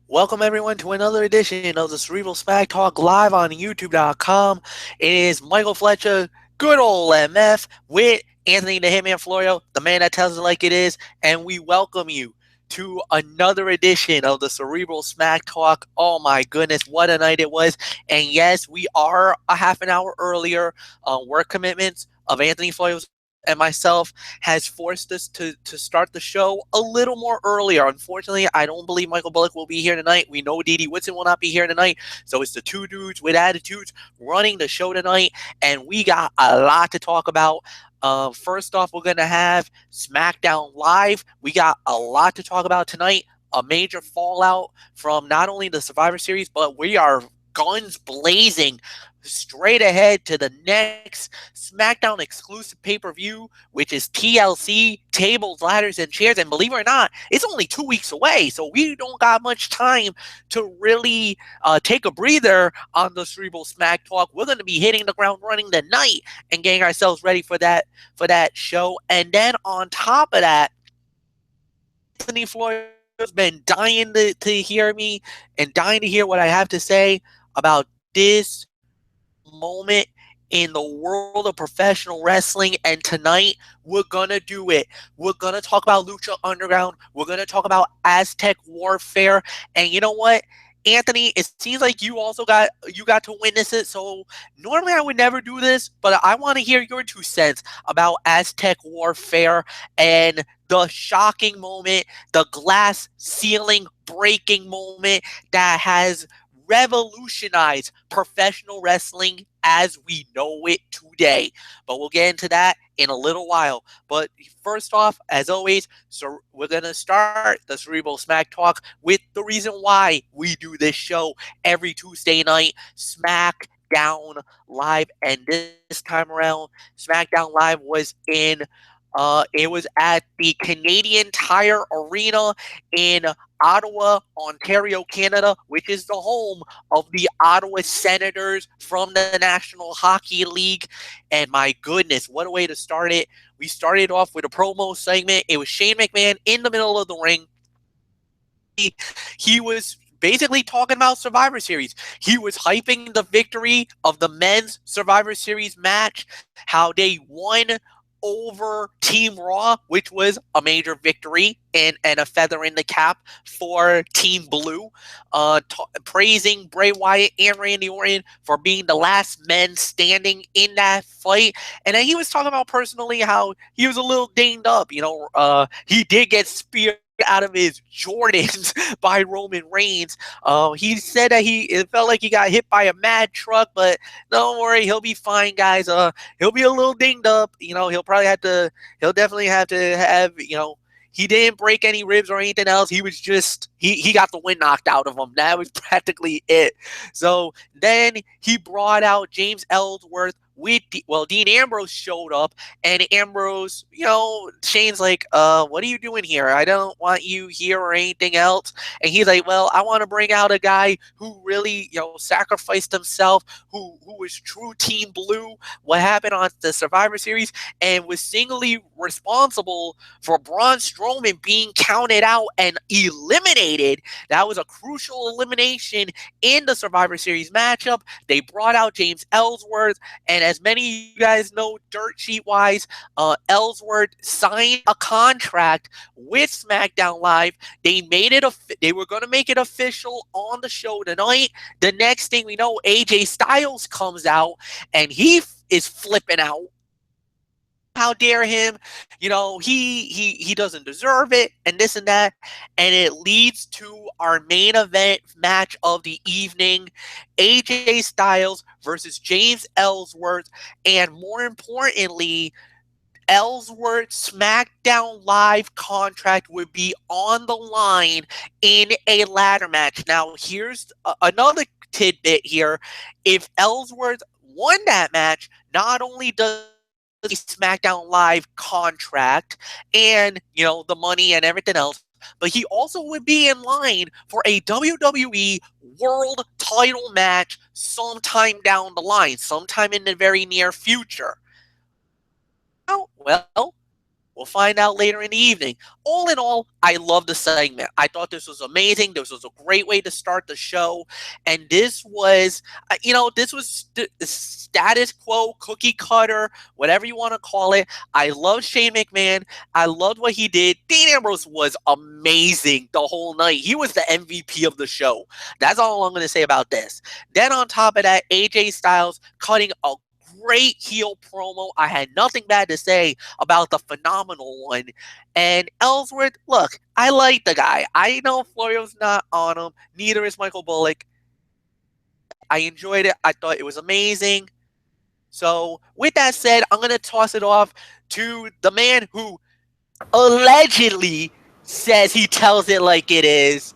Welcome everyone to another edition of the Cerebral Smack Talk live on YouTube.com. It is Michael Fletcher, good old MF, with Anthony the Hitman Florio, the man that tells it like it is, and we welcome you to another edition of the Cerebral Smack Talk. Oh my goodness, what a night it was. And yes, we are a half an hour earlier. Work commitments of Anthony Florio and myself has forced us to start the show a little more earlier. Unfortunately, I don't believe Michael Bullock will be here tonight. We know Dee Dee Whitson will not be here tonight. So it's the two dudes with attitudes running the show tonight. And we got a lot to talk about. First off, we're going to have Smackdown Live. We got a lot to talk about tonight. A major fallout from not only the Survivor Series, but we are guns blazing straight ahead to the next SmackDown exclusive pay-per-view, which is TLC, Tables, Ladders, and Chairs. And believe it or not, it's only 2 weeks away, so we don't got much time to really take a breather on the Cerebral Smack Talk. We're going to be hitting the ground running tonight and getting ourselves ready for that show. And then on top of that, Anthony Floyd has been dying to hear me and dying to hear what I have to say about this moment in the world of professional wrestling, and tonight we're gonna do it. We're gonna talk about Lucha Underground. We're gonna talk about Aztec Warfare, and you know what, Anthony, it seems like you got to witness it. So normally I would never do this, but I want to hear your 2 cents about Aztec Warfare and the shocking moment, the glass ceiling breaking moment that has revolutionized professional wrestling as we know it today. But we'll get into that in a little while. But first off, as always, so we're going to start the Cerebral Smack Talk with the reason why we do this show every Tuesday night, Smackdown Live. And this time around, Smackdown Live was it was at the Canadian Tire Arena in Ottawa, Ontario, Canada, which is the home of the Ottawa Senators from the National Hockey League. And my goodness, what a way to start it. We started off with a promo segment. It was Shane McMahon in the middle of the ring. He was basically talking about Survivor Series. He was hyping the victory of the men's Survivor Series match, how they won over Team Raw, which was a major victory and a feather in the cap for Team Blue, praising Bray Wyatt and Randy Orton for being the last men standing in that fight. And then he was talking about personally how he was a little dinged up. He did get speared out of his Jordans by Roman Reigns. He said that it felt like he got hit by a mad truck, but don't worry, he'll be fine, guys. He'll be a little dinged up. He'll definitely have to have, he didn't break any ribs or anything else. He was just, he got the wind knocked out of him. That was practically it. So then he brought out James Ellsworth Dean Ambrose showed up, and Ambrose, Shane's like, what are you doing here? I don't want you here or anything else. And he's like, well, I want to bring out a guy who really, sacrificed himself, who was true Team Blue, what happened on the Survivor Series, and was singly responsible for Braun Strowman being counted out and eliminated. That was a crucial elimination in the Survivor Series matchup. They brought out James Ellsworth, and as many of you guys know, dirt sheet wise, Ellsworth signed a contract with SmackDown Live. They were going to make it official on the show tonight. The next thing we know, AJ Styles comes out and he is flipping out. How dare him? He doesn't deserve it, and this and that. And it leads to our main event match of the evening: AJ Styles versus James Ellsworth, and more importantly, Ellsworth's SmackDown Live contract would be on the line in a ladder match. Now, here's another tidbit here. If Ellsworth won that match, not only does SmackDown Live contract and, the money and everything else, but he also would be in line for a WWE World Title match sometime down the line, sometime in the very near future. Well, we'll We'll find out later in the evening. All in all, I love the segment. I thought this was amazing. This was a great way to start the show. And this was, this was the status quo, cookie cutter, whatever you want to call it. I love Shane McMahon. I loved what he did. Dean Ambrose was amazing the whole night. He was the MVP of the show. That's all I'm going to say about this. Then on top of that, AJ Styles cutting a great heel promo. I had nothing bad to say about the phenomenal one. And Ellsworth, look, I like the guy. I know Florio's not on him. Neither is Michael Bullock. I enjoyed it. I thought it was amazing. So with that said, I'm going to toss it off to the man who allegedly says he tells it like it is,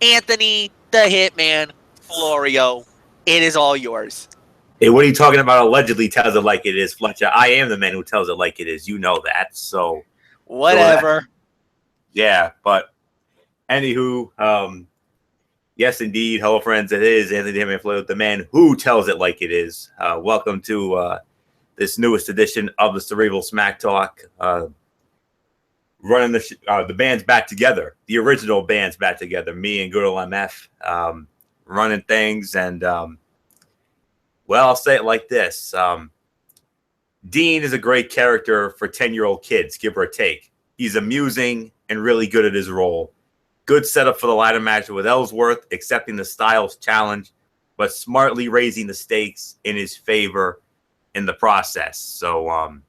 Anthony the Hitman Florio. It is all yours. Hey, what are you talking about? Allegedly tells it like it is, Fletcher. I am the man who tells it like it is. You know that. So whatever. Yeah, but anywho, yes, indeed. Hello, friends. It is Anthony the Hitman Florio, the man who tells it like it is. Welcome to this newest edition of the Cerebral Smack Talk. Running the band's back together, the original band's back together. Me and good old MF running things, and well, I'll say it like this: Dean is a great character for 10-year-old kids, give or take. He's amusing and really good at his role. Good setup for the ladder match with Ellsworth, accepting the Styles challenge, but smartly raising the stakes in his favor in the process. So,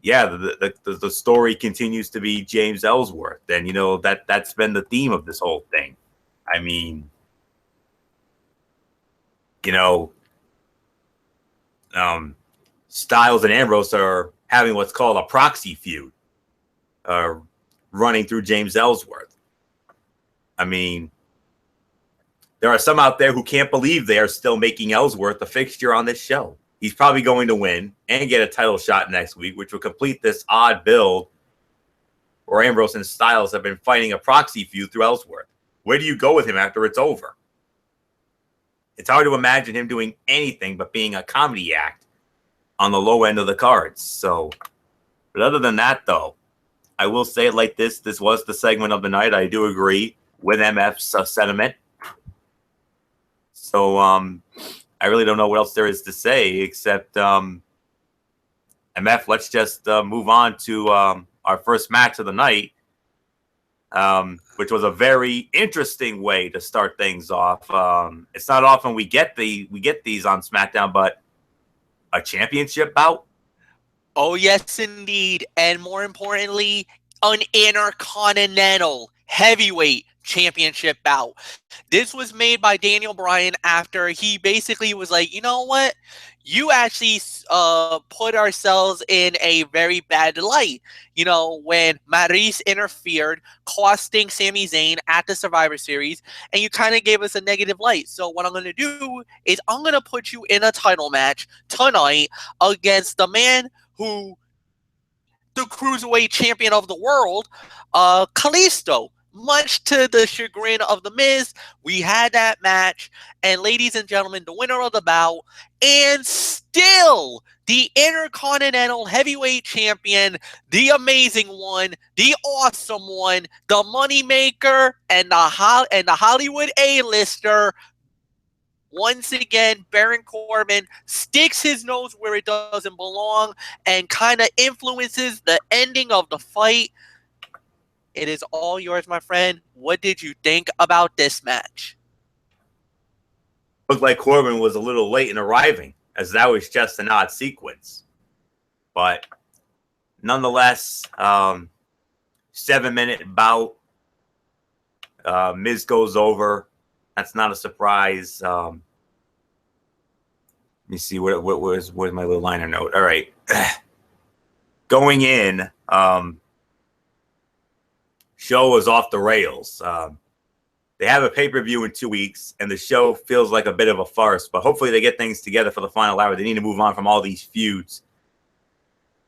yeah, the story continues to be James Ellsworth, and you know that's been the theme of this whole thing. I mean, you know, Styles and Ambrose are having what's called a proxy feud, running through James Ellsworth. I mean, there are some out there who can't believe they are still making Ellsworth a fixture on this show. He's probably going to win and get a title shot next week, which will complete this odd build where Ambrose and Styles have been fighting a proxy feud through Ellsworth. Where do you go with him after it's over? It's hard to imagine him doing anything but being a comedy act on the low end of the cards. So, but other than that, though, I will say it like this. This was the segment of the night. I do agree with MF's sentiment. So, I really don't know what else there is to say except, MF, let's just move on to our first match of the night, which was a very interesting way to start things off. It's not often we get these on SmackDown, but a championship bout? Oh, yes, indeed. And more importantly, an Intercontinental Heavyweight Championship bout. This was made by Daniel Bryan after he basically was like, you know what? You actually put ourselves in a very bad light. You know, when Maryse interfered, costing Sami Zayn at the Survivor Series, and you kind of gave us a negative light. So what I'm going to do is I'm going to put you in a title match tonight against the man who, the Cruiserweight Champion of the world, Kalisto. Much to the chagrin of The Miz, we had that match, and ladies and gentlemen, the winner of the bout, and still the Intercontinental Heavyweight Champion, the amazing one, the awesome one, the moneymaker, and the Hollywood A-lister. Once again, Baron Corbin sticks his nose where it doesn't belong and kind of influences the ending of the fight. It is all yours, my friend. What did you think about this match? Looked like Corbin was a little late in arriving, as that was just an odd sequence. But nonetheless, 7-minute bout. Miz goes over. That's not a surprise. Let me see, where's my little liner note? All right. Going in, show was off the rails. They have a pay-per-view in 2 weeks, and the show feels like a bit of a farce, but hopefully they get things together for the final hour. They need to move on from all these feuds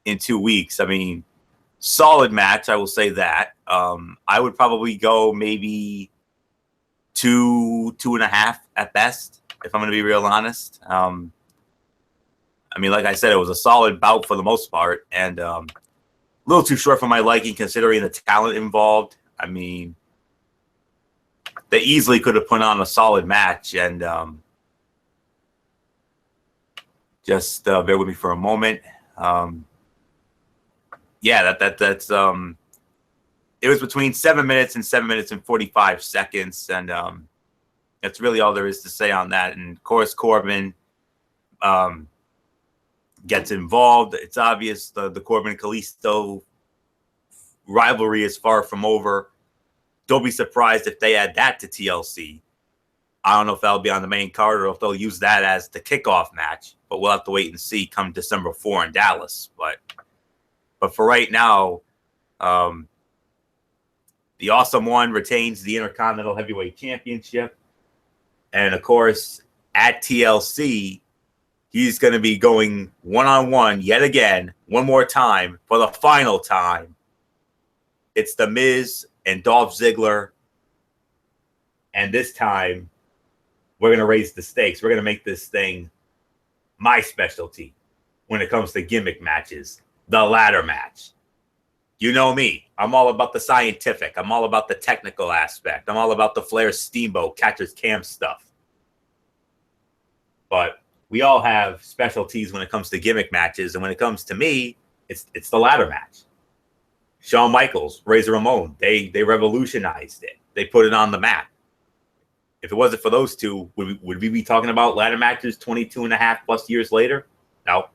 in 2 weeks. I mean, solid match, I will say that. I would probably go maybe 2.5 at best, if I'm going to be real honest. I mean, like I said, it was a solid bout for the most part, and little too short for my liking considering the talent involved. I mean, they easily could have put on a solid match. And just bear with me for a moment. Yeah, that's it was between 7 minutes and 7 minutes and 45 seconds. And that's really all there is to say on that. And of course, Corbin gets involved. It's obvious the Corbin Kalisto rivalry is far from over. Don't be surprised if they add that to TLC. I don't know if that'll be on the main card or if they'll use that as the kickoff match, but we'll have to wait and see come December 4 in Dallas. But for right now, the Awesome One retains the Intercontinental Heavyweight Championship. And of course, at TLC, he's going to be going one-on-one yet again, one more time, for the final time. It's The Miz and Dolph Ziggler. And this time, we're going to raise the stakes. We're going to make this thing my specialty when it comes to gimmick matches, the ladder match. You know me. I'm all about the scientific. I'm all about the technical aspect. I'm all about the Flair Steamboat, Catcher's Cam stuff. But we all have specialties when it comes to gimmick matches. And when it comes to me, it's the ladder match. Shawn Michaels, Razor Ramon, they revolutionized it. They put it on the map. If it wasn't for those two, would we be talking about ladder matches 22 and a half plus years later? No.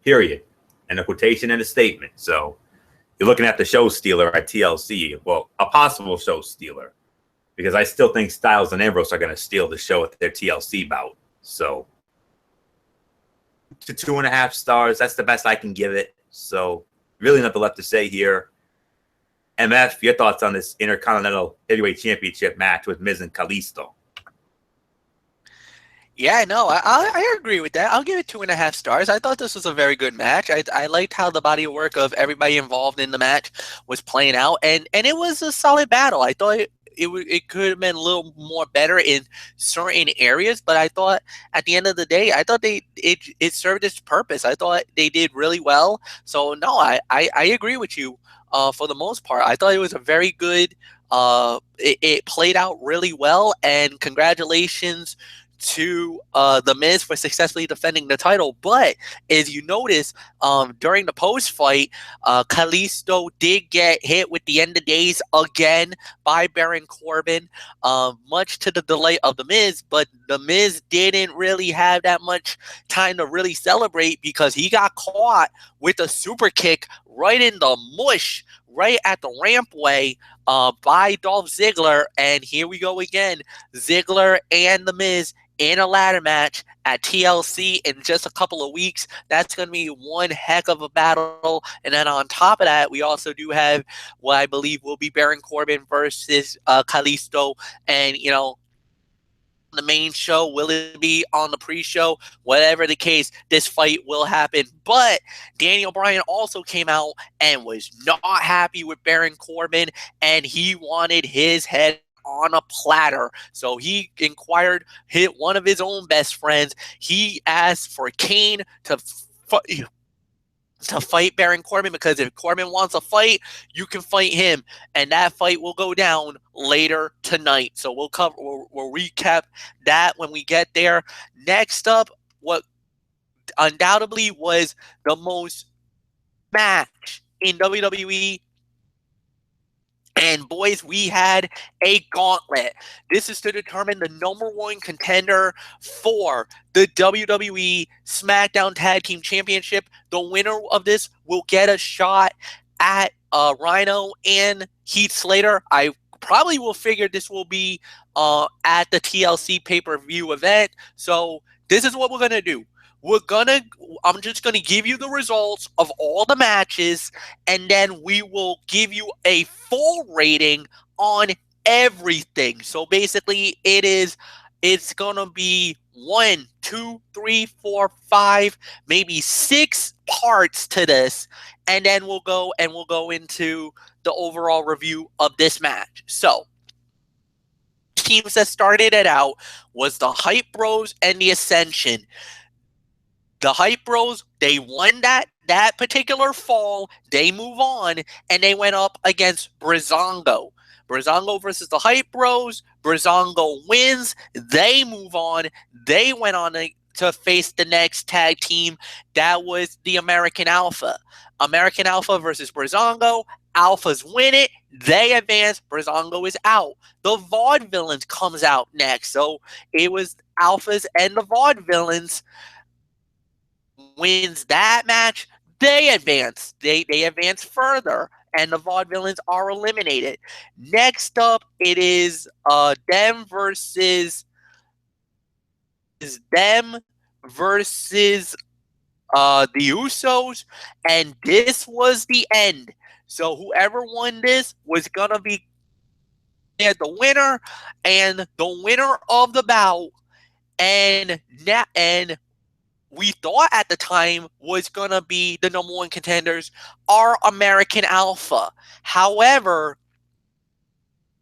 Period. And a quotation and a statement. So you're looking at the show stealer at TLC. Well, a possible show stealer. Because I still think Styles and Ambrose are going to steal the show at their TLC bout. So to 2.5 stars, that's the best I can give it. So really nothing left to say here. MF, your thoughts on this Intercontinental Heavyweight Championship match with Miz and Kalisto? Yeah, no, I agree with that. I'll give it 2.5 stars. I thought this was a very good match. I liked how the body of work of everybody involved in the match was playing out, and it was a solid battle. I thought it could have been a little more better in certain areas, but I thought at the end of the day, I thought it served its purpose. I thought they did really well. So no, I agree with you for the most part. I thought it was a very good. It played out really well, and congratulations to The Miz for successfully defending the title. But as you notice, during the post-fight, Kalisto did get hit with the end of days again by Baron Corbin, much to the delight of The Miz. But The Miz didn't really have that much time to really celebrate because he got caught with a super kick right in the mush, right at the rampway by Dolph Ziggler. And here we go again. Ziggler and The Miz in a ladder match at TLC in just a couple of weeks. That's going to be one heck of a battle. And then on top of that, we also do have what I believe will be Baron Corbin versus Kalisto. And, you know, the main show, will it be on the pre-show? Whatever the case, this fight will happen. But Daniel Bryan also came out and was not happy with Baron Corbin, and he wanted his head on a platter. So he inquired, hit one of his own best friends. He asked for Kane to fight Baron Corbin, because if Corbin wants a fight, you can fight him, and that fight will go down later tonight. So we'll recap that when we get there. Next up, what undoubtedly was the most match in WWE. And boys, we had a gauntlet. This is to determine the number one contender for the WWE SmackDown Tag Team Championship. The winner of this will get a shot at Rhino and Heath Slater. I probably will figure this will be at the TLC pay-per-view event. So this is what we're going to do. I'm just going to give you the results of all the matches, and then we will give you a full rating on everything. So basically it's going to be 1, 2, 3, 4, 5, maybe 6 parts to this. And then we'll go into the overall review of this match. So teams that started it out was the Hype Bros and the Ascension. The Hype Bros, they won that that particular fall, they move on and they went up against Breezango. Breezango versus the Hype Bros. Breezango wins. They move on. They went on to face the next tag team. That was the American Alpha. American Alpha versus Breezango. Alphas win it. They advance. Breezango is out. The Vaudevillains comes out next. So it was Alphas and the Vaudevillains wins that match. They advance. They advance further, and the Vaudevillains are eliminated. Next up, it is them versus the Usos, and this was the end. So whoever won this was gonna be the winner, and the winner of the bout, and we thought at the time was gonna be the number one contenders are American Alpha. However,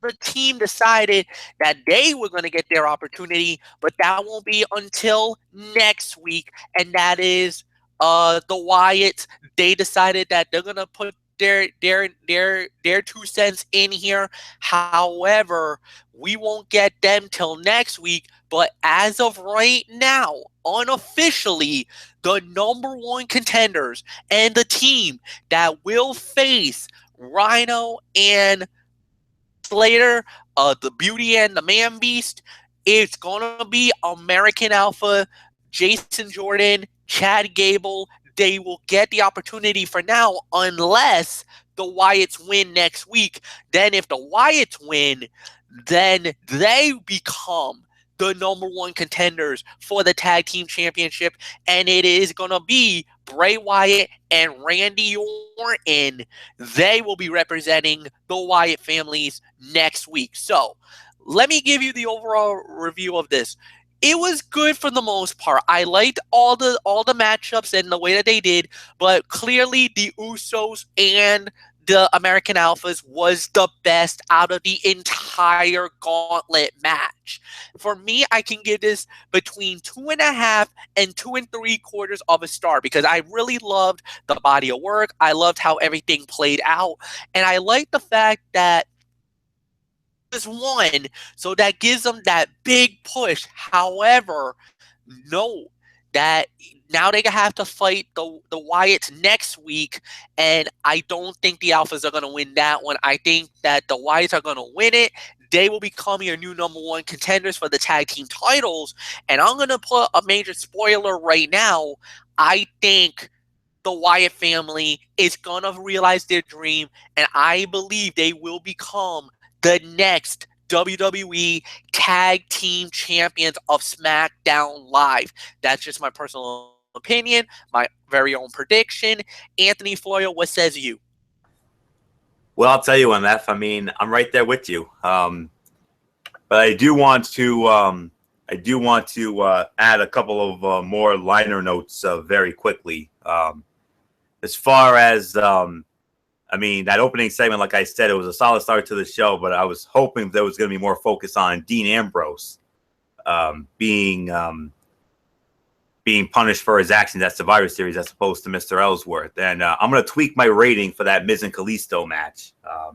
the team decided that they were going to get their opportunity, but that won't be until next week, and that is the Wyatts. They decided that they're going to put their 2 cents in here. However, we won't get them till next week, but as of right now, unofficially, the number one contenders and the team that will face Rhino and Slater, the Beauty and the Man Beast, it's gonna be American Alpha, Jason Jordan, Chad Gable. They will get the opportunity for now, unless the Wyatts win next week. Then, if the Wyatts win, then they become the number one contenders for the tag team championship, and it is gonna be Bray Wyatt and Randy Orton. They will be representing the Wyatt families next week. So let me give you the overall review of this. It was good for the most part. I liked all the matchups and the way that they did, but clearly the Usos and the American Alphas was the best out of the entire gauntlet match. For me, I can give this between 2.5 and 2 3/4 of a star because I really loved the body of work. I loved how everything played out. And I like the fact that this one, so that gives them that big push. However, no, that now they have to fight the Wyatts next week, and I don't think the Alphas are going to win that one. I think that the Wyatts are going to win it. They will become your new number one contenders for the tag team titles, and I'm going to put a major spoiler right now. I think the Wyatt family is going to realize their dream, and I believe they will become the next WWE Tag Team Champions of Smackdown Live. That's just my personal opinion, my very own prediction. Anthony Florio, what says you? Well, I'll tell you, MF. I mean, I'm right there with you. But I do want to add a couple of more liner notes very quickly. As far as I mean, that opening segment, like I said, it was a solid start to the show, but I was hoping there was going to be more focus on Dean Ambrose being punished for his actions at Survivor Series as opposed to Mr. Ellsworth. And I'm going to tweak my rating for that Miz and Kalisto match. That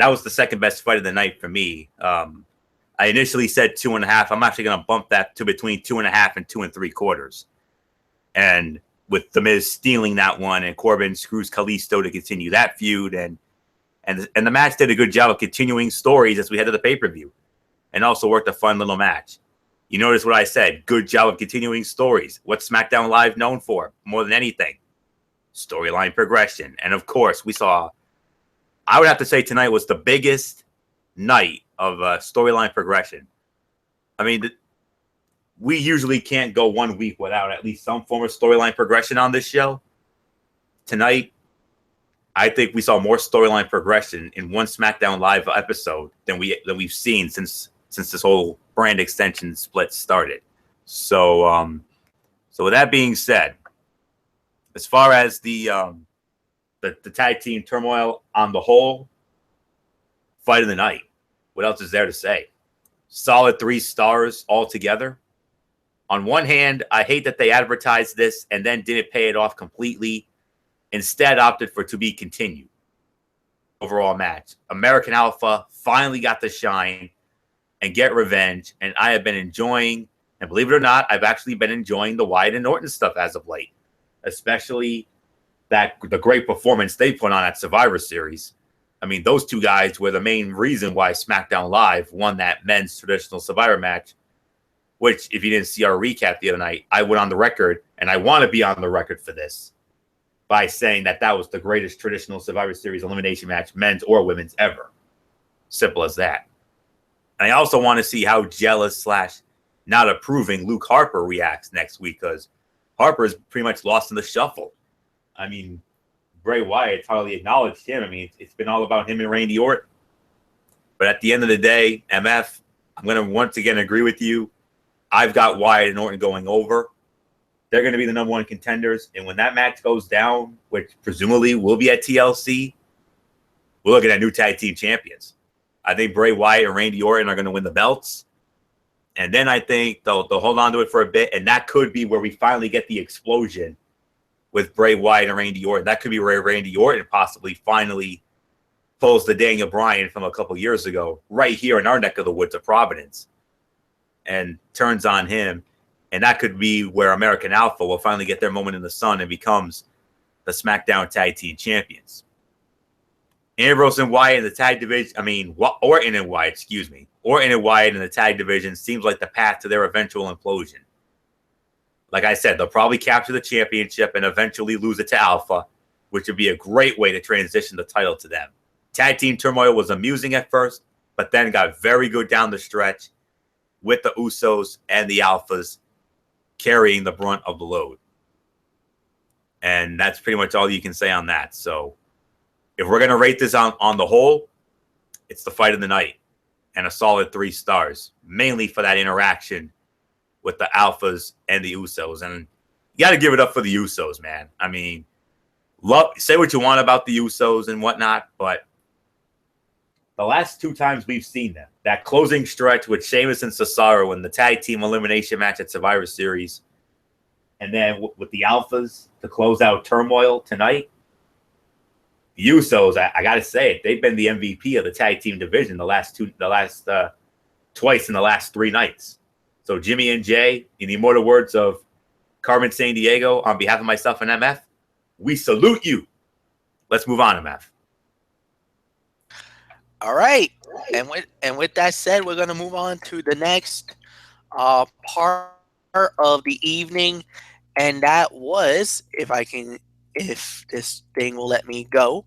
was the second best fight of the night for me. I initially said 2.5. I'm actually going to bump that to between 2.5 and 2 3/4. And with The Miz stealing that one, and Corbin screws Kalisto to continue that feud, and the match did a good job of continuing stories as we head to the pay-per-view, and also worked a fun little match. You notice what I said? Good job of continuing stories. What's SmackDown Live known for more than anything? Storyline progression. And of course, we saw. I would have to say tonight was the biggest night of storyline progression. I mean, we usually can't go 1 week without at least some form of storyline progression on this show. Tonight, I think we saw more storyline progression in one SmackDown Live episode than we've seen since this whole brand extension split started. So with that being said, as far as the tag team turmoil on the whole, fight of the night. What else is there to say? Solid 3 stars altogether. On one hand, I hate that they advertised this and then didn't pay it off completely. Instead, opted for to be continued. Overall match. American Alpha finally got to shine and get revenge. And I have been enjoying, and believe it or not, I've actually been enjoying the Wyatt and Norton stuff as of late. Especially the great performance they put on at Survivor Series. I mean, those two guys were the main reason why SmackDown Live won that men's traditional Survivor match. Which, if you didn't see our recap the other night, I went on the record, and I want to be on the record for this, by saying that was the greatest traditional Survivor Series elimination match, men's or women's, ever. Simple as that. And I also want to see how jealous / not approving Luke Harper reacts next week, because Harper is pretty much lost in the shuffle. I mean, Bray Wyatt hardly acknowledged him. I mean, it's been all about him and Randy Orton. But at the end of the day, MF, I'm going to once again agree with you. I've got Wyatt and Orton going over. They're going to be the number one contenders. And when that match goes down, which presumably will be at TLC, we're looking at new tag team champions. I think Bray Wyatt and Randy Orton are going to win the belts. And then I think they'll hold on to it for a bit. And that could be where we finally get the explosion with Bray Wyatt and Randy Orton. That could be where Randy Orton possibly finally pulls the Daniel Bryan from a couple years ago, right here in our neck of the woods of Providence, and turns on him. And that could be where American Alpha will finally get their moment in the sun and becomes the SmackDown Tag Team Champions. Ambrose and Wyatt in the tag division, Orton and Wyatt in the tag division seems like the path to their eventual implosion. Like I said, they'll probably capture the championship and eventually lose it to Alpha, which would be a great way to transition the title to them. Tag team turmoil was amusing at first, but then got very good down the stretch, with the Usos and the Alphas carrying the brunt of the load. And that's pretty much all you can say on that. So if we're going to rate this on the whole, it's the fight of the night and a solid 3 stars, mainly for that interaction with the Alphas and the Usos. And you got to give it up for the Usos, man. I mean, say what you want about the Usos and whatnot, but the last 2 times we've seen them, that closing stretch with Sheamus and Cesaro in the tag team elimination match at Survivor Series, and then with the Alphas to close out turmoil tonight, the Usos, I got to say it, they've been the MVP of the tag team division twice in the last 3 nights. So Jimmy and Jay, in the immortal words of Carmen Sandiego, on behalf of myself and MF, we salute you. Let's move on, MF. All right, and with that said, we're gonna move on to the next part of the evening, and that was, if this thing will let me go,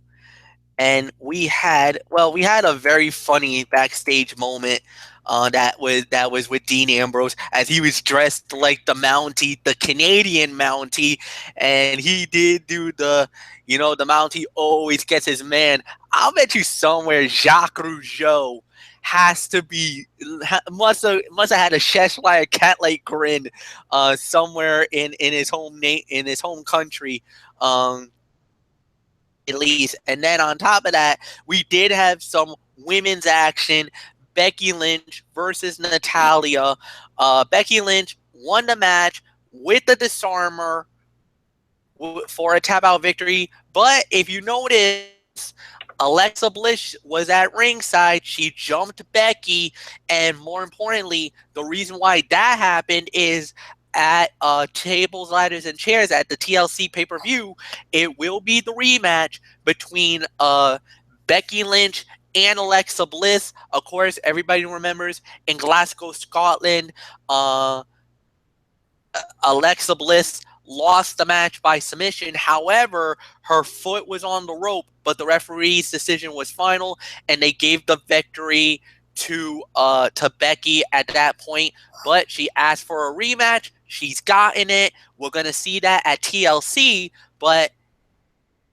and we had a very funny backstage moment that was with Dean Ambrose, as he was dressed like the Mountie, the Canadian Mountie, and he did do the Mountie always gets his man. I'll bet you somewhere Jacques Rougeau must have had a Cheshire cat-like grin somewhere in his home country, at least. And then on top of that, we did have some women's action. Becky Lynch versus Natalya. Becky Lynch won the match with the disarmer for a tap-out victory. But if you notice, Alexa Bliss was at ringside. She jumped Becky. And more importantly, the reason why that happened is at Tables, Ladders, and Chairs at the TLC pay-per-view, it will be the rematch between Becky Lynch and Alexa Bliss. Of course, everybody remembers in Glasgow, Scotland, Alexa Bliss lost the match by submission. However, her foot was on the rope, but the referee's decision was final, and they gave the victory to Becky at that point. But she asked for a rematch. She's gotten it. We're going to see that at TLC. But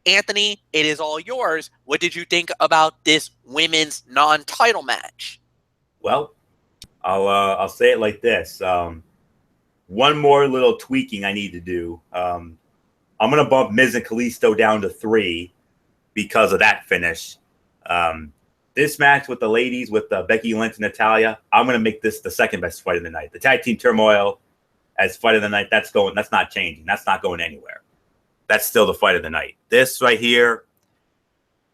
Anthony, it is all yours. What did you think about this women's non-title match? Well, I'll say it like this. One more little tweaking I need to do. I'm going to bump Miz and Kalisto down to 3 because of that finish. This match with the ladies, with Becky Lynch and Natalya, I'm going to make this the second best fight of the night. The tag team turmoil, as fight of the night. That's not changing. That's not going anywhere. That's still the fight of the night. This right here,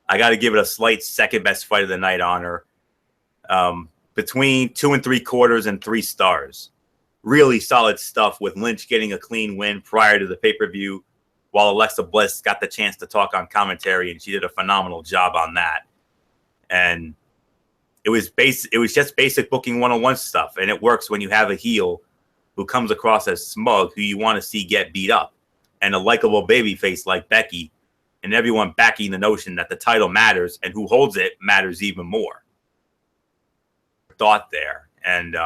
I got to give it a slight second best fight of the night honor. Between 2 3/4 and 3 stars. Really solid stuff with Lynch getting a clean win prior to the pay-per-view, while Alexa Bliss got the chance to talk on commentary, and she did a phenomenal job on that. And it was just basic booking 101 stuff, and it works when you have a heel who comes across as smug, who you want to see get beat up, and a likable babyface like Becky, and everyone backing the notion that the title matters and who holds it matters even more. Thought there, and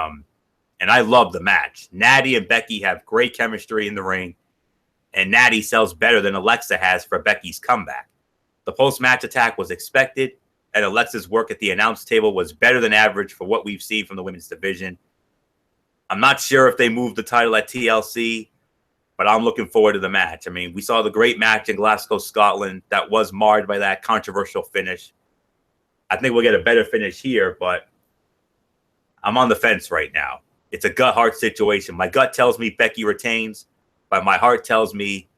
I love the match. Natty and Becky have great chemistry in the ring, and Natty sells better than Alexa has for Becky's comeback. The post-match attack was expected, and Alexa's work at the announce table was better than average for what we've seen from the women's division. I'm not sure if they moved the title at TLC, but I'm looking forward to the match. I mean, we saw the great match in Glasgow, Scotland that was marred by that controversial finish. I think we'll get a better finish here, but I'm on the fence right now. It's a gut-heart situation. My gut tells me Becky retains, but my heart tells me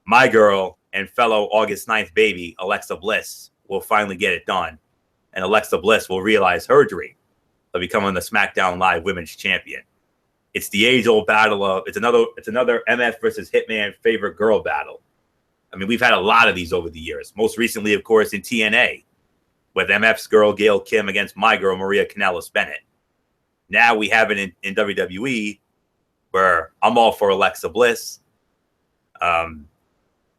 my girl and fellow August 9th baby, Alexa Bliss, will finally get it done. And Alexa Bliss will realize her dream of becoming the Smackdown Live Women's Champion. It's the age-old battle of it's another MF versus Hitman favorite girl battle. I mean, we've had a lot of these over the years. Most recently, of course, in TNA, with MF's girl Gail Kim against my girl Maria Kanellis Bennett. Now we have it in WWE, where I'm all for Alexa Bliss, and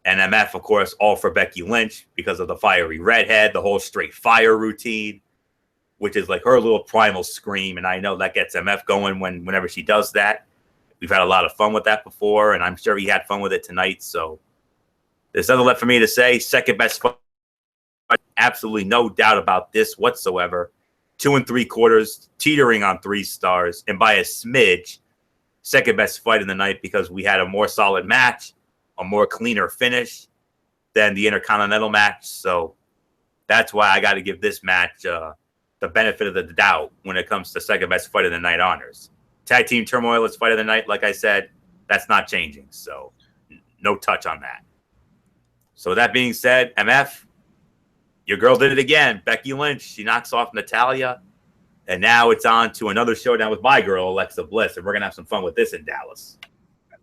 MF, of course, all for Becky Lynch because of the fiery redhead, the whole straight fire routine, which is like her little primal scream, and I know that gets MF going whenever she does that. We've had a lot of fun with that before, and I'm sure he had fun with it tonight. So there's nothing left for me to say. Second best fight, absolutely no doubt about this whatsoever. 2 3/4, teetering on 3 stars, and by a smidge, second best fight of the night because we had a more solid match, a more cleaner finish than the Intercontinental match. So that's why I got to give this match the benefit of the doubt when it comes to second best fight of the night honors. Tag Team Turmoil is fight of the night. Like I said, that's not changing. So no touch on that. So with that being said, MF, your girl did it again. Becky Lynch, she knocks off Natalya. And now it's on to another showdown with my girl, Alexa Bliss. And we're going to have some fun with this in Dallas.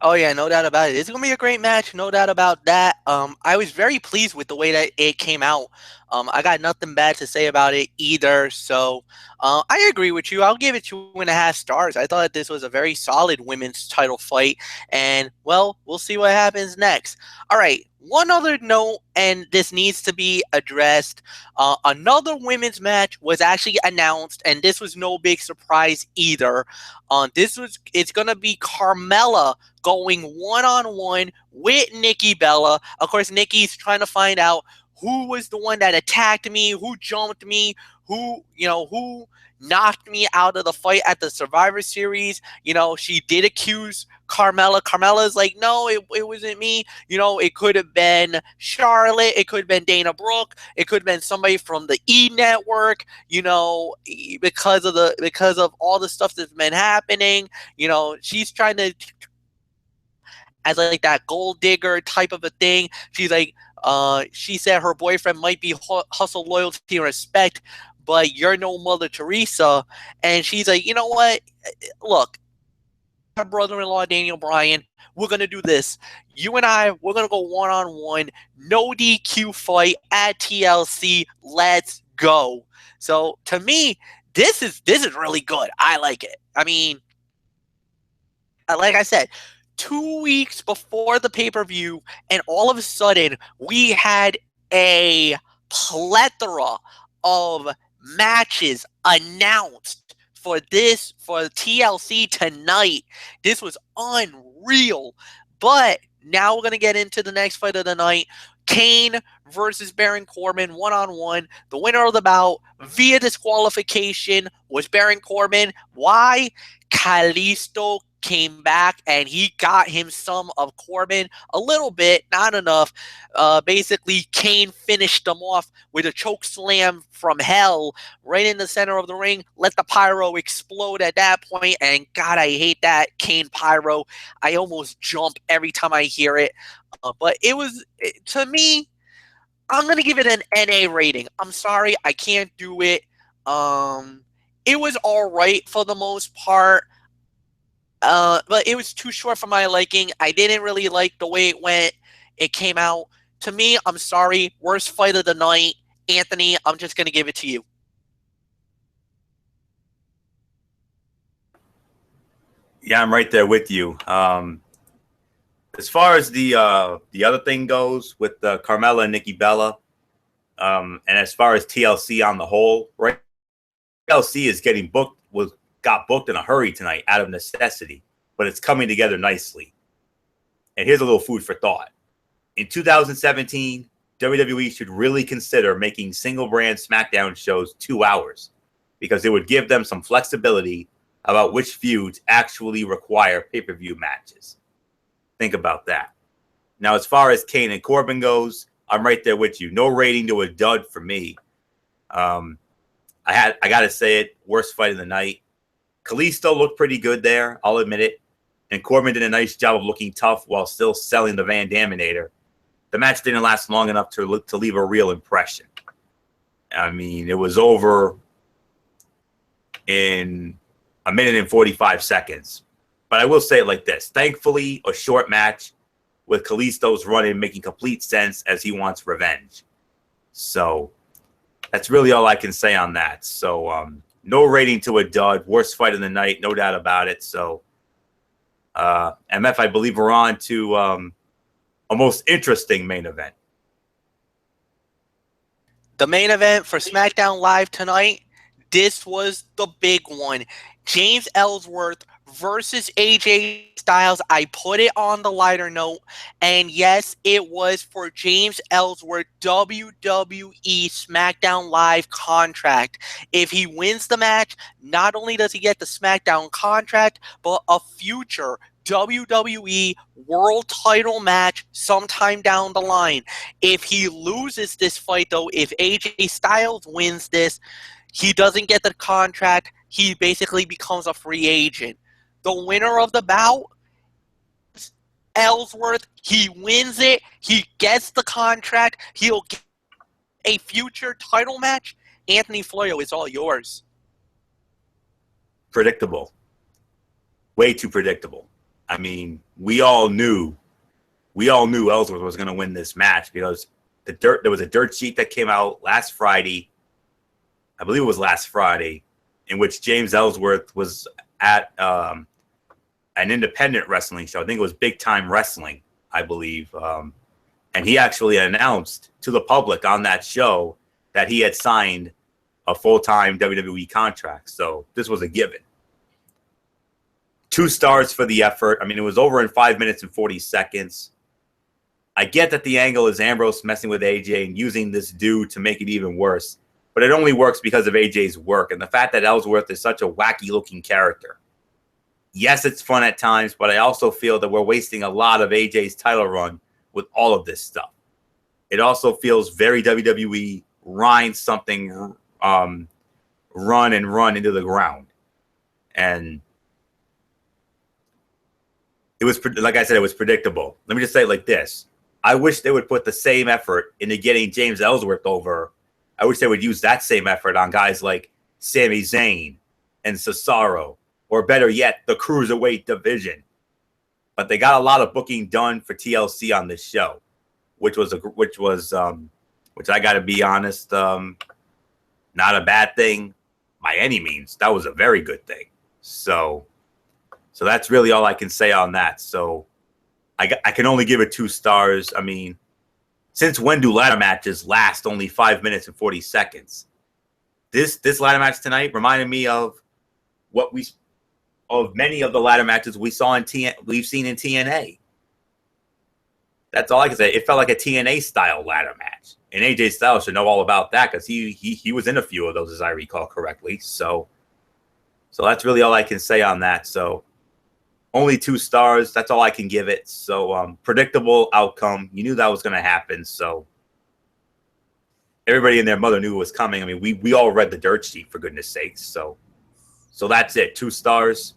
Oh, yeah, no doubt about it. It's going to be a great match. No doubt about that. I was very pleased with the way that it came out. I got nothing bad to say about it either. So I agree with you. I'll give it 2.5 stars. I thought this was a very solid women's title fight. And, well, we'll see what happens next. All right. One other note, and this needs to be addressed. Another women's match was actually announced, and this was no big surprise either. It's gonna be Carmella going one-on-one with Nikki Bella. Of course, Nikki's trying to find out who was the one that attacked me, who jumped me, who knocked me out of the fight at the Survivor Series. She did accuse Carmella. Carmella's like, no, it wasn't me. It could have been Charlotte. It could have been Dana Brooke. It could have been somebody from the E Network. Because of all the stuff that's been happening. She's trying to, as like that gold digger type of a thing. She's like, she said her boyfriend might be hustle, loyalty, and respect, but you're no Mother Teresa. And she's like, you know what? Look, her brother-in-law, Daniel Bryan, we're going to do this. You and I, we're going to go one-on-one, no DQ fight at TLC. Let's go. So to me, this is really good. I like it. I mean, like I said, 2 weeks before the pay-per-view, and all of a sudden, we had a plethora of matches announced for TLC tonight. This was unreal. But now we're going to get into the next fight of the night. Kane versus Baron Corbin, one-on-one. The winner of the bout via disqualification was Baron Corbin. Why? Kalisto came back and he got him some of Corbin, a little bit, not enough. Basically, Kane finished him off with a choke slam from hell right in the center of the ring. Let the pyro explode at that point, and God, I hate that Kane pyro. I almost jump every time I hear it. But to me, I'm going to give it an NA rating. I'm sorry, I can't do it. It was all right for the most part. But it was too short for my liking. I didn't really like the way it went. It came out. To me, I'm sorry. Worst fight of the night. Anthony, I'm just going to give it to you. Yeah, I'm right there with you. As far as the other thing goes with Carmella and Nikki Bella, and as far as TLC on the whole, right? TLC is getting booked, got booked in a hurry tonight out of necessity, but it's coming together nicely. And here's a little food for thought. In 2017, WWE should really consider making single brand SmackDown shows 2 hours, because it would give them some flexibility about which feuds actually require pay-per-view matches. Think about that. Now, as far as Kane and Corbin goes, I'm right there with you. No rating to a dud for me. I gotta say it, worst fight of the night. Kalisto looked pretty good there, I'll admit it. And Corbin did a nice job of looking tough while still selling the Van Daminator. The match didn't last long enough to leave a real impression. I mean, it was over in 1 minute and 45 seconds. But I will say it like this. Thankfully, a short match with Kalisto's run-in making complete sense as he wants revenge. So that's really all I can say on that. So no rating to a dud. Worst fight of the night, no doubt about it. So MF, I believe we're on to a most interesting main event. The main event for SmackDown Live tonight, this was the big one. James Ellsworth versus AJ Styles. I put it on the lighter note, and yes, it was for James Ellsworth WWE SmackDown Live contract. If he wins the match, not only does he get the SmackDown contract, but a future WWE World Title match sometime down the line. If he loses this fight, though, if AJ Styles wins this, he doesn't get the contract. He basically becomes a free agent. The winner of the bout, Ellsworth, he wins it. He gets the contract. He'll get a future title match. Anthony Florio, it's all yours. Predictable. Way too predictable. I mean, we all knew Ellsworth was going to win this match because there was a dirt sheet that came out last Friday. I believe it was last Friday, in which James Ellsworth was at an independent wrestling show. I think it was Big Time Wrestling, I believe. And he actually announced to the public on that show that he had signed a full-time WWE contract. So this was a given. 2 stars for the effort. I mean, it was over in 5 minutes and 40 seconds. I get that the angle is Ambrose messing with AJ and using this dude to make it even worse. But it only works because of AJ's work and the fact that Ellsworth is such a wacky-looking character. Yes, it's fun at times, but I also feel that we're wasting a lot of AJ's title run with all of this stuff. It also feels very WWE, rind something, run into the ground. And it was, like I said, it was predictable. Let me just say it like this. I wish they would put the same effort into getting James Ellsworth over. I wish they would use that same effort on guys like Sami Zayn and Cesaro, or better yet, the Cruiserweight division. But they got a lot of booking done for TLC on this show, which I got to be honest, not a bad thing by any means. That was a very good thing. So that's really all I can say on that. So I can only give it 2 stars. I mean, since when do ladder matches last only 5 minutes and 40 seconds? This ladder match tonight reminded me of many of the ladder matches we've seen in TNA. That's all I can say. It felt like a TNA style ladder match, and AJ Styles should know all about that because he was in a few of those, as I recall correctly. So that's really all I can say on that. So only 2 stars. That's all I can give it. So predictable outcome. You knew that was going to happen. So everybody and their mother knew it was coming. I mean, we all read the dirt sheet, for goodness sakes. So that's it. 2 stars.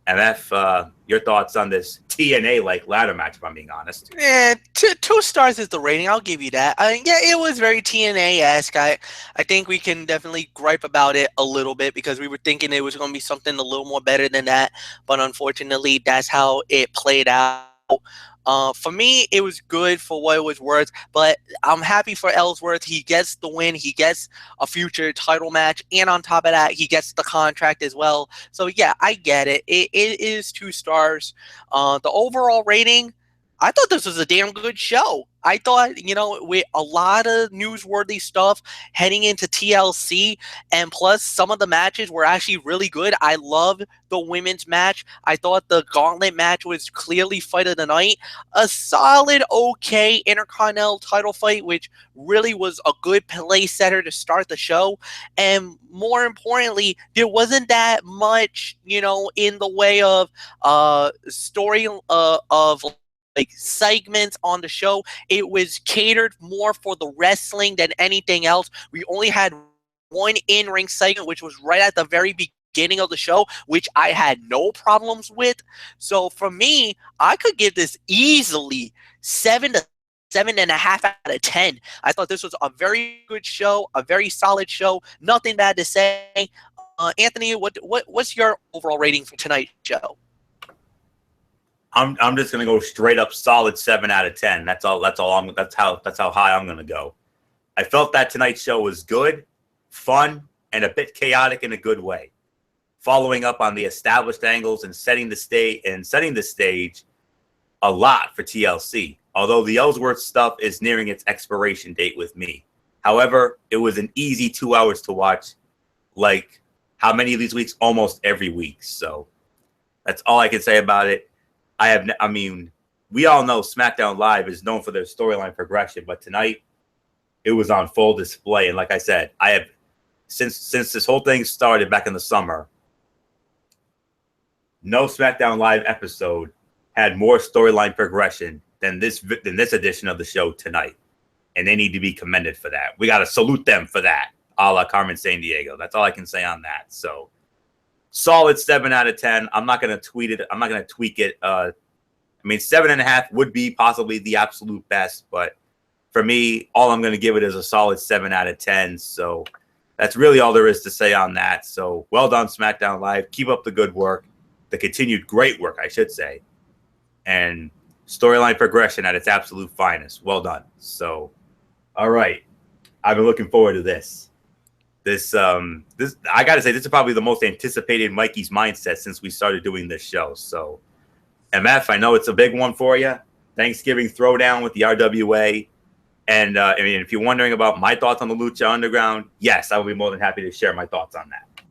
MF, your thoughts on this TNA-like ladder match, if I'm being honest? Yeah, two stars is the rating. I'll give you that. Yeah, it was very TNA-esque. I think we can definitely gripe about it a little bit because we were thinking it was going to be something a little more better than that. But unfortunately, that's how it played out. For me, it was good for what it was worth, but I'm happy for Ellsworth. He gets the win. He gets a future title match. And on top of that, he gets the contract as well. So, yeah, I get it. It is 2 stars. The overall rating, I thought this was a damn good show. I thought, with a lot of newsworthy stuff heading into TLC, and plus some of the matches were actually really good. I loved the women's match. I thought the gauntlet match was clearly fight of the night. A solid, okay Intercontinental title fight, which really was a good place setter to start the show. And more importantly, there wasn't that much, in the way of story of like segments on the show. It was catered more for the wrestling than anything else. We only had one in-ring segment, which was right at the very beginning of the show, which I had no problems with. So for me, I could give this easily 7 to 7.5 out of 10. I thought this was a very good show, a very solid show. Nothing bad to say. Anthony, what's your overall rating for tonight's show? I'm just gonna go straight up solid 7 out of 10. That's how high I'm gonna go. I felt that tonight's show was good, fun, and a bit chaotic in a good way. Following up on the established angles and setting the stage a lot for TLC. Although the Ellsworth stuff is nearing its expiration date with me. However, it was an easy 2 hours to watch. Like how many of these weeks? Almost every week. So that's all I can say about it. We all know SmackDown Live is known for their storyline progression, but tonight it was on full display. And like I said, I have since this whole thing started back in the summer, no SmackDown Live episode had more storyline progression than this edition of the show tonight. And they need to be commended for that. We got to salute them for that, a la Carmen Sandiego. That's all I can say on that. So solid 7 out of 10. I'm not going to tweet it. I'm not going to tweak it. 7.5 would be possibly the absolute best, but for me, all I'm going to give it is a solid 7 out of 10. So that's really all there is to say on that. So well done, SmackDown Live. Keep up the good work, the continued great work, I should say, and storyline progression at its absolute finest. Well done. So, all right, I've been looking forward to this. This I gotta say, this is probably the most anticipated Mikey's Mindset since we started doing this show. So, MF, I know it's a big one for you. Thanksgiving Throwdown with the RWA, and if you're wondering about my thoughts on the Lucha Underground, yes, I will be more than happy to share my thoughts on that.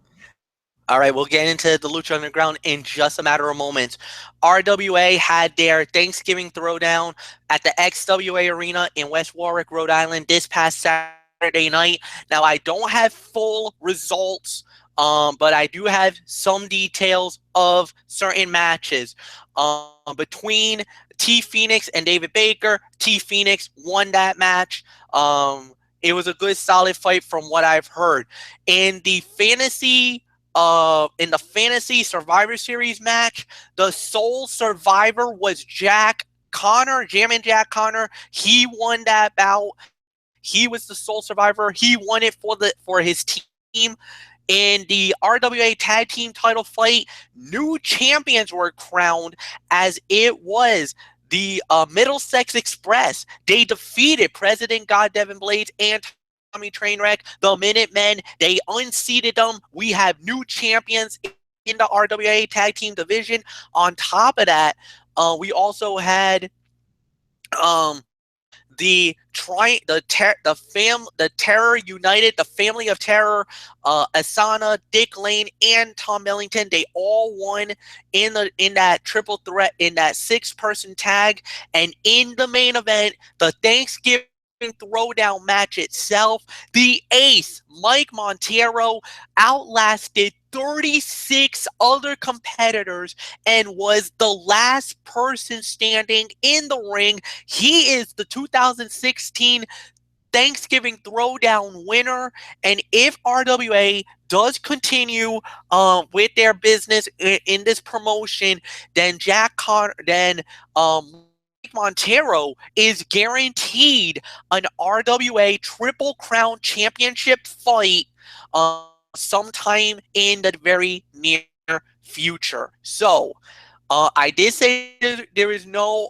All right, we'll get into the Lucha Underground in just a matter of moments. RWA had their Thanksgiving Throwdown at the XWA Arena in West Warwick, Rhode Island this past Saturday night. Now, I don't have full results, but I do have some details of certain matches. Between T Phoenix and David Baker, T Phoenix won that match. It was a good, solid fight from what I've heard. In the fantasy Survivor Series match, the sole survivor was Jack Connor, Jammin' Jack Connor. He won that bout. He was the sole survivor. He won it for his team. In the RWA Tag Team title fight, new champions were crowned as it was the Middlesex Express. They defeated President God Devin Blades and Tommy Trainwreck, the Minutemen. They unseated them. We have new champions in the RWA Tag Team division. On top of that, we also had the Terror United, the Family of Terror, Asana, Dick Lane, and Tom Millington. They all won in that triple threat, in that 6-person tag. And in the main event, the Thanksgiving Throwdown match itself, the ace, Mike Montero, outlasted 36 other competitors and was the last person standing in the ring. He is the 2016 Thanksgiving Throwdown winner. And if RWA does continue with their business in this promotion, then Mike Montero is guaranteed an RWA Triple Crown Championship fight sometime in the very near future. So, I did say there is no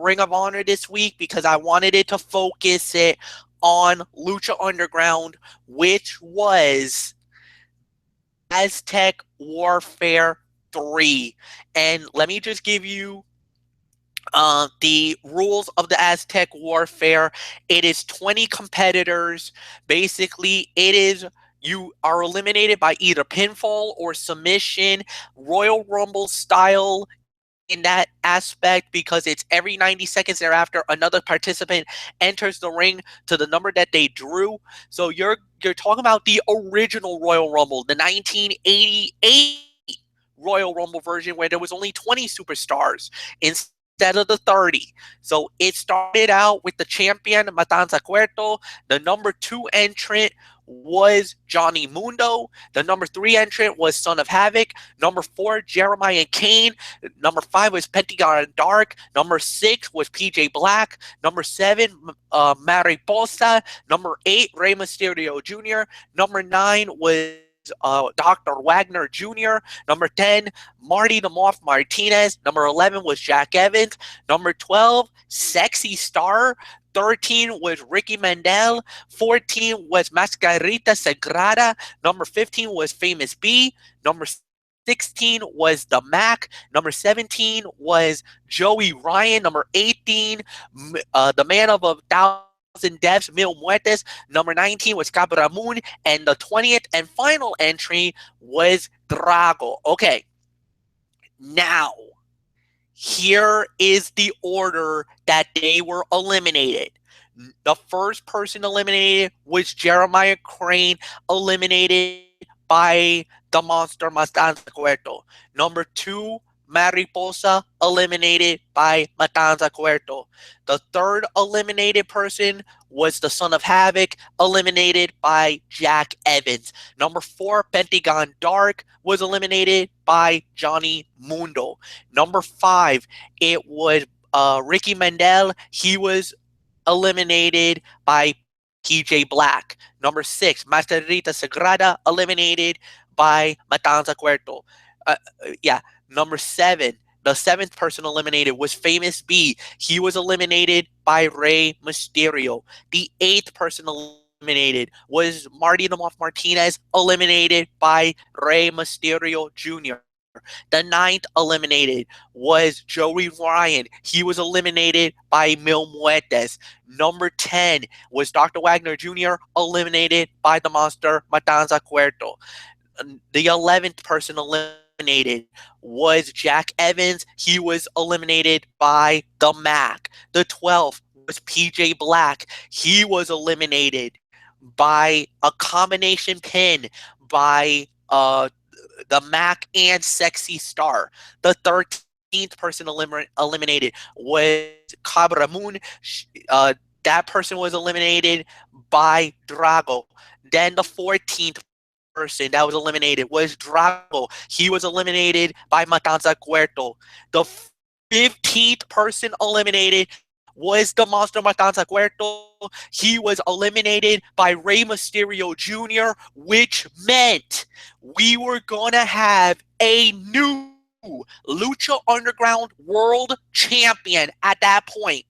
Ring of Honor this week because I wanted it to focus it on Lucha Underground, which was Aztec Warfare 3. And let me just give you the rules of the Aztec Warfare. It is 20 competitors. Basically, you are eliminated by either pinfall or submission, Royal Rumble style in that aspect, because it's every 90 seconds thereafter another participant enters the ring to the number that they drew. So you're talking about the original Royal Rumble, the 1988 Royal Rumble version, where there was only 20 superstars instead of the 30. So it started out with the champion Matanza Cuerto. The number 2 entrant was Johnny Mundo. The number 3 entrant was Son of Havoc. Number 4, Jeremiah Kane. Number 5 was Pentagon Dark. Number 6 was PJ Black. Number 7, Mariposa. Number 8, Rey Mysterio Jr. Number 9 was Dr. Wagner Jr. Number 10, Marty the Moth Martinez. Number 11 was Jack Evans. Number 12, Sexy Star. 13 was Ricky Mandel. 14 was Mascarita Sagrada. Number 15 was Famous B. Number 16 was the Mac. Number 17 was Joey Ryan. Number 18, the man of 1,000 deaths, Mil Muertes. Number 19 was Cabramun. And the 20th and final entry was Drago. Okay. Now, here is the order that they were eliminated. The first person eliminated was Jeremiah Crane, eliminated by the monster Matanza Cuerto. Number 2, Mariposa, eliminated by Matanza Cuerto. The third eliminated person was the Son of Havoc, eliminated by Jack Evans. Number 4, Pentagon Dark, was eliminated by Johnny Mundo. Number 5, it was Ricky Mandel. He was eliminated by PJ Black. Number 6, Mascarita Sagrada, eliminated by Matanza Cuerto. Number 7, the 7th person eliminated was Famous B. He was eliminated by Rey Mysterio. The 8th person eliminated was Marty the Moth Martinez, eliminated by Rey Mysterio Jr. The 9th eliminated was Joey Ryan. He was eliminated by Mil Muertes. Number 10 was Dr. Wagner Jr., eliminated by the monster Matanza Cuerto. The 11th person eliminated was Jack Evans. He was eliminated by the Mac. The 12th was PJ Black. He was eliminated by a combination pin by the Mac and Sexy Star. The 13th person eliminated was Cabra Moon. That person was eliminated by Drago. Then the 14th person that was eliminated was Drago. He was eliminated by Matanza Cuerto. The 15th person eliminated was the monster Matanza Cuerto. He was eliminated by Rey Mysterio Jr., which meant we were going to have a new Lucha Underground World Champion at that point.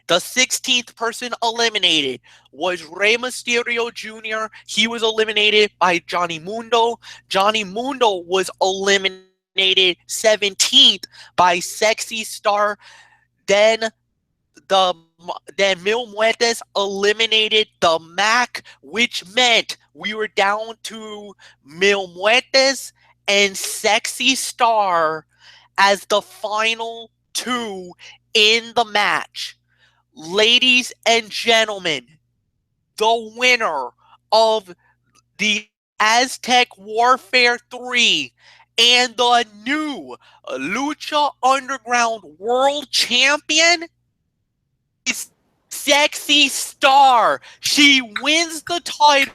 The 16th person eliminated was Rey Mysterio Jr. He was eliminated by Johnny Mundo. Johnny Mundo was eliminated 17th by Sexy Star. Then Mil Muertes eliminated the Mac, which meant we were down to Mil Muertes and Sexy Star as the final 2 in the match. ladies and gentlemen, the winner of the Aztec Warfare 3 and the new Lucha Underground World Champion is Sexy Star. She wins the title.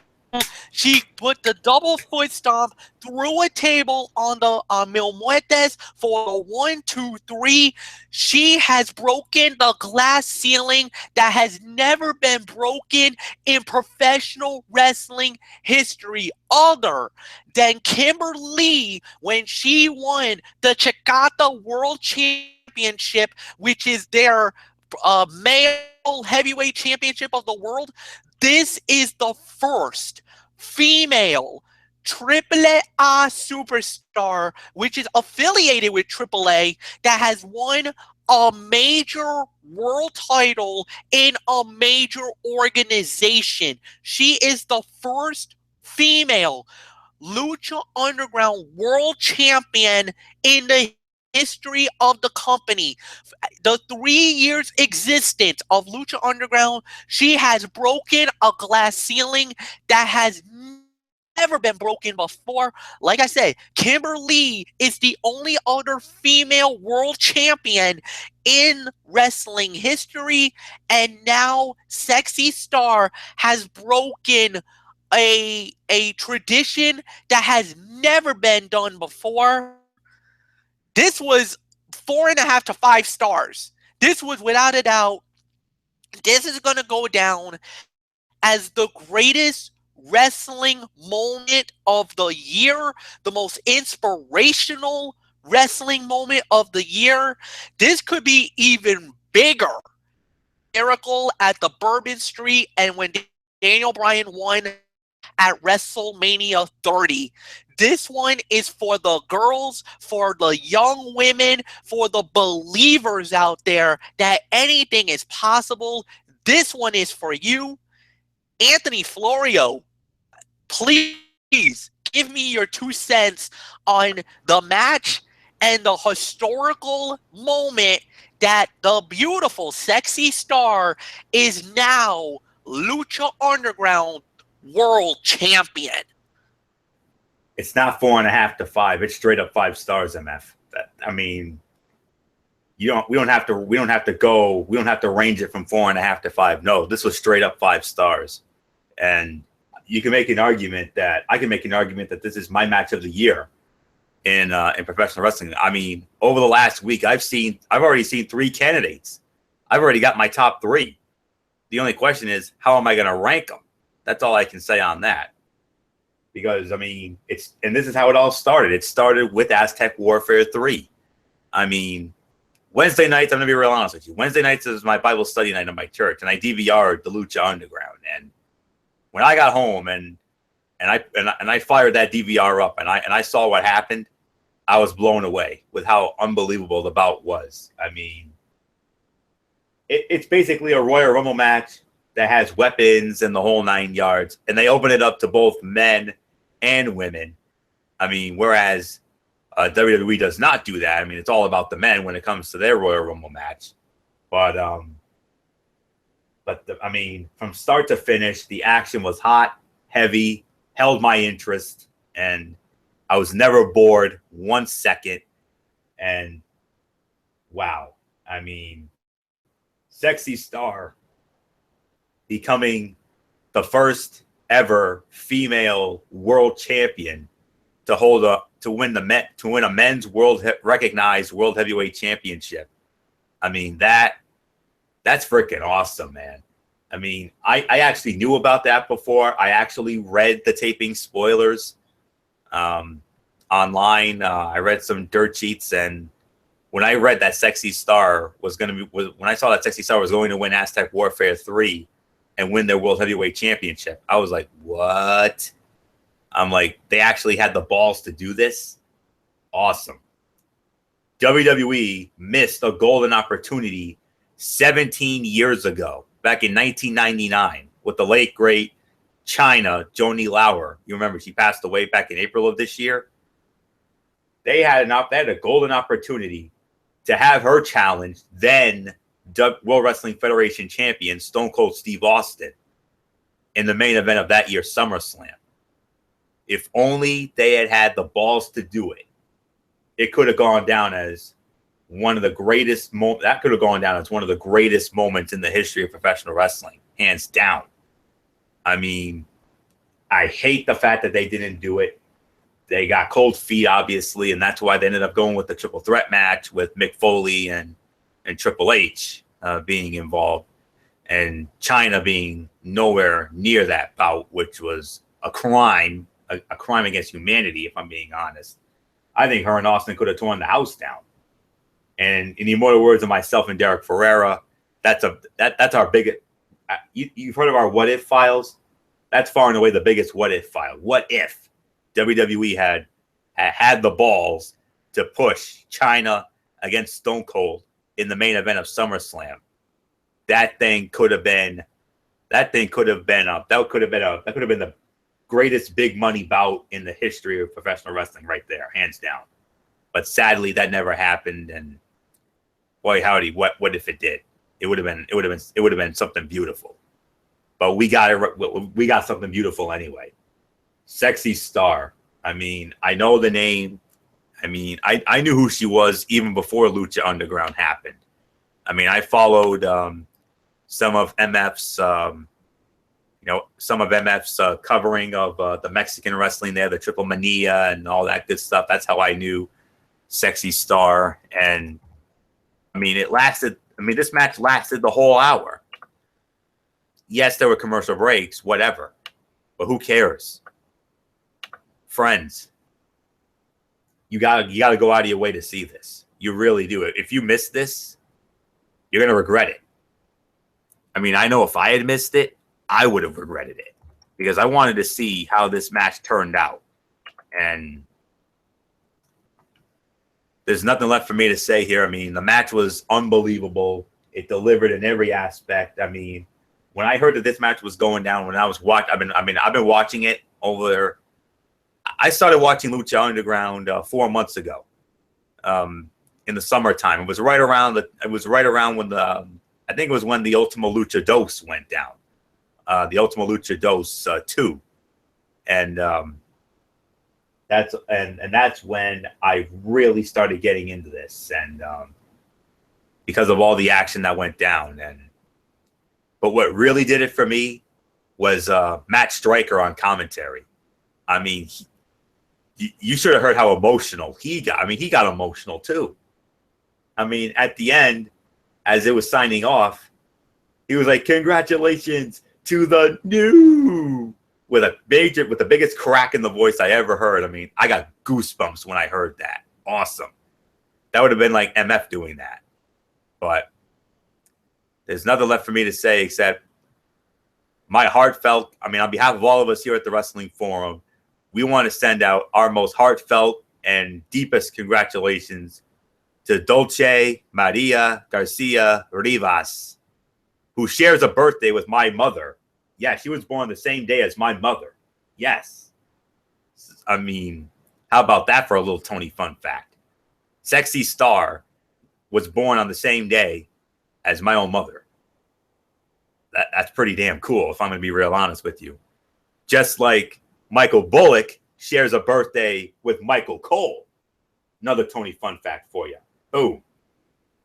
She put the double foot stomp through a table on the Mil Muertes for the 1, 2, 3. She has broken the glass ceiling that has never been broken in professional wrestling history, other than Kimberly when she won the Chikata World Championship, which is their male heavyweight championship of the world. This is the first female AAA superstar, which is affiliated with AAA, that has won a major world title in a major organization. She is the first female Lucha Underground world champion in the history of the company. The 3 years existence of Lucha Underground, she has broken a glass ceiling that has never been broken before. Like I said, Kimberly is the only other female world champion in wrestling history, and now Sexy Star has broken a tradition that has never been done before. This was 4.5 to 5 stars. This was without a doubt. This is going to go down as the greatest wrestling moment of the year, the most inspirational wrestling moment of the year. This could be even bigger. Miracle at the Bourbon Street and when Daniel Bryan won at WrestleMania 30. This one is for the girls, for the young women, for the believers out there that anything is possible. This one is for you. Anthony Florio, please give me your 2 cents on the match and the historical moment that the beautiful Sexy Star is now Lucha Underground world champion. It's not 4.5 to 5. It's straight up 5 stars, MF. I mean, we don't have to range it from 4.5 to 5. No, this was straight up 5 stars. And you can make an argument that this is my match of the year in professional wrestling. I mean, over the last week, I've already seen 3 candidates. I've already got my top 3. The only question is, how am I going to rank them? That's all I can say on that. Because, I mean, this is how it all started. It started with Aztec Warfare 3. I mean, Wednesday nights, I'm going to be real honest with you. Wednesday nights is my Bible study night at my church, and I DVR'd the Lucha Underground. And when I got home and I fired that DVR up and I saw what happened, I was blown away with how unbelievable the bout was. I mean, it's basically a Royal Rumble match that has weapons and the whole 9 yards, and they open it up to both men and women. I mean, whereas WWE does not do that. I mean, it's all about the men when it comes to their Royal Rumble match. But I mean, from start to finish, the action was hot, heavy, held my interest, and I was never bored 1 second. And wow, I mean, Sexy Star becoming the first ever female world champion to win a men's recognized world heavyweight championship. I mean, that's freaking awesome, man. I mean, I actually knew about that before. I actually read the taping spoilers online. I read some dirt sheets, and when I read that Sexy Star when I saw that Sexy Star was going to win Aztec Warfare 3 and win their World Heavyweight Championship, I was like, what? I'm like, they actually had the balls to do this? Awesome. WWE missed a golden opportunity 17 years ago, back in 1999, with the late, great China, Joni Lauer. You remember, she passed away back in April of this year. They had a golden opportunity to have her challenge then World Wrestling Federation champion Stone Cold Steve Austin in the main event of that year's SummerSlam. If only they had had the balls to do it, it could have gone down as one of the greatest moments. That could have gone down as one of the greatest moments in the history of professional wrestling, hands down. I mean, I hate the fact that they didn't do it. They got cold feet, obviously, and that's why they ended up going with the triple threat match with Mick Foley and Triple H being involved, and China being nowhere near that bout, which was a crime, a crime against humanity, if I'm being honest. I think her and Austin could have torn the house down. And in the immortal words of myself and Derek Ferreira, that's our biggest. You've heard of our what if files? That's far and away the biggest what if file. What if WWE had the balls to push China against Stone Cold in the main event of SummerSlam? That could have been the greatest big money bout in the history of professional wrestling, right there, hands down. But sadly, that never happened. And boy, howdy, what if it did? It would have been something beautiful. But we got something beautiful anyway. Sexy Star. I mean, I know the name. I mean, I knew who she was even before Lucha Underground happened. I mean, I followed some of MF's covering of the Mexican wrestling there, the Triple Mania and all that good stuff. That's how I knew Sexy Star. And I mean, this match lasted the whole hour. Yes, there were commercial breaks, whatever, but who cares? Friends, you gotta go out of your way to see this. You really do. If you miss this, you're gonna regret it. I mean, I know if I had missed it, I would have regretted it because I wanted to see how this match turned out. And there's nothing left for me to say here. I mean, the match was unbelievable. It delivered in every aspect. I mean, when I heard that this match was going down, when I was watching, I've been watching it over. I started watching Lucha Underground 4 months ago, in the summertime. It was right around when I think it was when the Ultima Lucha Dos went down, the Ultima Lucha Dos 2, and that's when I really started getting into this, and because of all the action that went down. But what really did it for me was Matt Stryker on commentary. I mean, you should have heard how emotional he got. I mean, he got emotional too. I mean, at the end, as it was signing off, he was like, "Congratulations to the new," with the biggest crack in the voice I ever heard. I mean, I got goosebumps when I heard that. Awesome. That would have been like MF doing that. But there's nothing left for me to say except my heartfelt, I mean, on behalf of all of us here at the Wrestling Forum, we want to send out our most heartfelt and deepest congratulations to Dulce Maria Garcia Rivas, who shares a birthday with my mother. Yeah, she was born the same day as my mother. Yes. I mean, how about that for a little Tony fun fact? Sexy Star was born on the same day as my own mother. That's pretty damn cool, if I'm going to be real honest with you. Just like Michael Bullock shares a birthday with Michael Cole. Another Tony fun fact for you. Boom.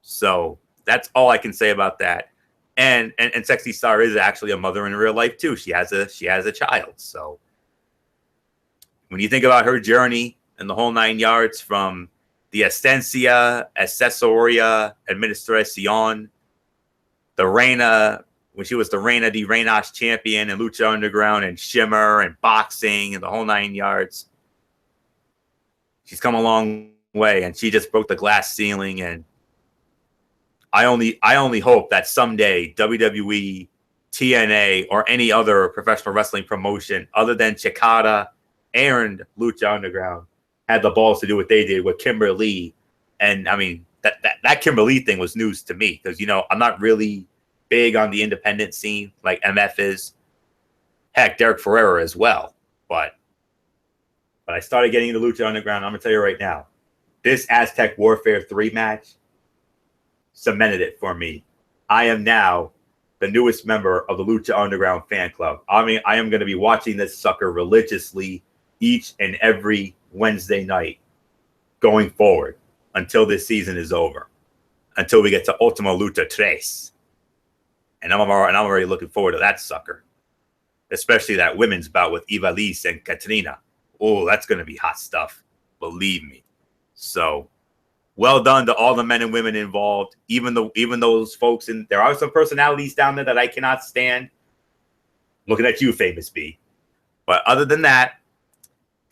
So that's all I can say about that. And Sexy Star is actually a mother in real life too. She has a child. So when you think about her journey and the whole 9 yards, from the Estancia, Asesoria, Administración, the Reina, when she was the Reina de Reinas champion in Lucha Underground and Shimmer and boxing and the whole 9 yards, she's come a long way, and she just broke the glass ceiling. And I only hope that someday WWE, TNA, or any other professional wrestling promotion other than Chikara and Lucha Underground had the balls to do what they did with Kimberly. And I mean, that Kimberly thing was news to me because, you know, I'm not really big on the independent scene like MF is. Heck, Derek Ferreira as well. But I started getting into Lucha Underground. I'm going to tell you right now, this Aztec Warfare 3 match cemented it for me I am now the newest member of the Lucha Underground fan club. I mean, I am going to be watching this sucker religiously each and every Wednesday night going forward until this season is over, until we get to Ultima Lucha Tres. And I'm already looking forward to that sucker, especially that women's bout with Ivelisse and Katrina. Oh, that's going to be hot stuff. Believe me. So well done to all the men and women involved, even those folks. And there are some personalities down there that I cannot stand. Looking at you, Famous B. But other than that,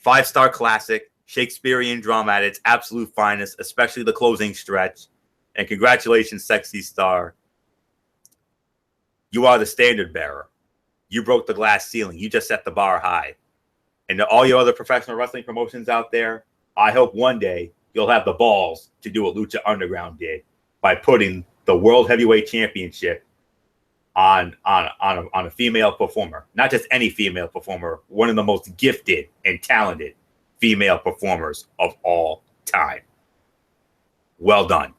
5-star classic, Shakespearean drama at its absolute finest, especially the closing stretch. And congratulations, Sexy Star. You are the standard bearer. You broke the glass ceiling. You just set the bar high. And to all your other professional wrestling promotions out there, I hope one day you'll have the balls to do what Lucha Underground did by putting the World Heavyweight Championship on a female performer. Not just any female performer, one of the most gifted and talented female performers of all time. Well done.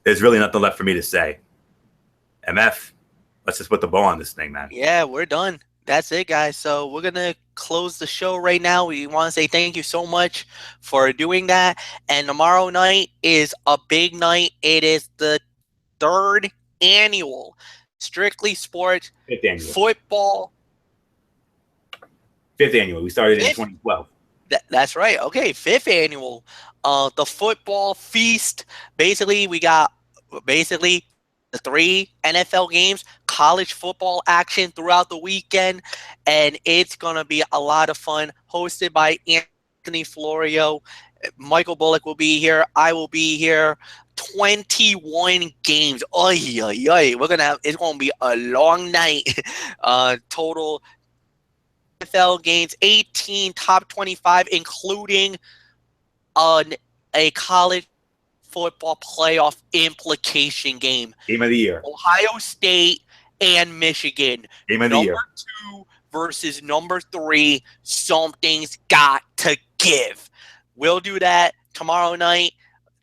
There's really nothing left for me to say. MF, let's just put the bow on this thing, man. Yeah, we're done. That's it, guys. So we're going to close the show right now. We want to say thank you so much for doing that. And tomorrow night is a big night. It is the 3rd annual Strictly Sports Football. 5th annual. We started in 2012. That's right. Okay, 5th annual. The football feast. Basically, we got the 3 NFL games, college football action throughout the weekend, and it's going to be a lot of fun. Hosted by Anthony Florio. Michael Bullock will be here. I will be here. 21 games. Oy, oy, oy. It's going to be a long night. Total NFL games, 18 top 25, including a college football playoff implication game. Game of the year. Ohio State and Michigan. Game of the year. Number 2 versus number 3. Something's got to give. We'll do that tomorrow night,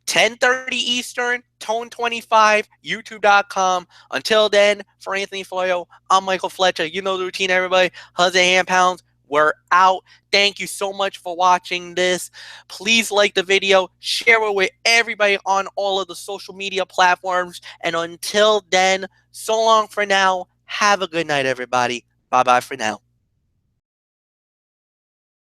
10:30 Eastern, Tone 25, YouTube.com. Until then, for Anthony Florio, I'm Michael Fletcher. You know the routine, everybody. Hugs and hand pounds. We're out. Thank you so much for watching this. Please like the video, share it with everybody on all of the social media platforms. And until then, so long for now. Have a good night, everybody. Bye-bye for now.